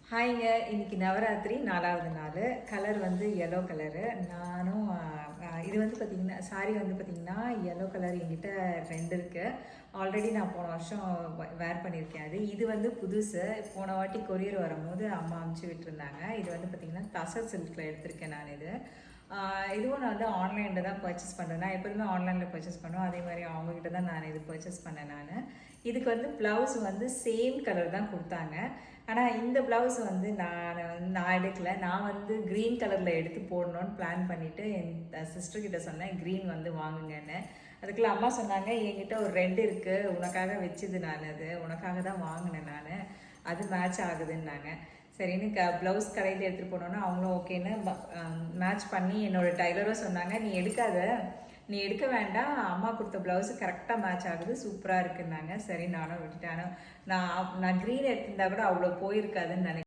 ஹாய்ங்க. இன்னைக்கு நவராத்திரி 4வது நாள். கலர் வந்து எல்லோ கலரு. நானும் இது வந்து பார்த்திங்கன்னா சாரி வந்து பார்த்திங்கன்னா எல்லோ கலர் என்கிட்ட 2 இருக்குது. ஆல்ரெடி நான் போன வருஷம் வேர் பண்ணியிருக்கேன். இது வந்து புதுசு. போன வாட்டி கொரியர் வரும்போது அம்மா அனுப்பிச்சி விட்டுருந்தாங்க. இது வந்து பார்த்திங்கன்னா டசர் சில்கில் எடுத்திருக்கேன் நான் இது. இதுவும் நான் வந்து ஆன்லைனில் தான் பர்ச்சேஸ் பண்ணுறேன். நான் எப்போதுமே ஆன்லைனில் பர்ச்சேஸ் பண்ணுவேன். அதே மாதிரி அவங்கக்கிட்ட தான் நான் இது பர்ச்சேஸ் பண்ணேன் நான். இதுக்கு வந்து ப்ளவுஸ் வந்து சேம் கலர் தான் கொடுத்தாங்க. ஆனால் இந்த ப்ளவுஸ் வந்து நான் எடுக்கல. நான் வந்து க்ரீன் கலரில் எடுத்து போடணும்னு பிளான் பண்ணிவிட்டு என் சிஸ்டர்கிட்ட சொன்னேன் க்ரீன் வந்து வாங்குங்கன்னு. அதுக்குள்ளே அம்மா சொன்னாங்க என்கிட்ட ஒரு 2 இருக்குது, உனக்காக வச்சுது நான், அது உனக்காக தான் வாங்கினேன் நான், அது மேட்ச் ஆகுதுன்னாங்க. சரின்னு ப்ளவுஸ் கடையில் எடுத்துகிட்டு போனோன்னா அவங்களும் ஓகேன்னு மேட்ச் பண்ணி என்னோடய டைலரும் சொன்னாங்க, நீ எடுக்க வேண்டாம், அம்மா கொடுத்த ப்ளவுஸு கரெக்டாக மேட்ச் ஆகுது, சூப்பராக இருக்குன்னாங்க. சரி நானும் விட்டுட்டேன். நான் க்ரீன் எடுத்திருந்தா கூட அவ்வளோ போயிருக்காதுன்னு நினைக்கிறேன்.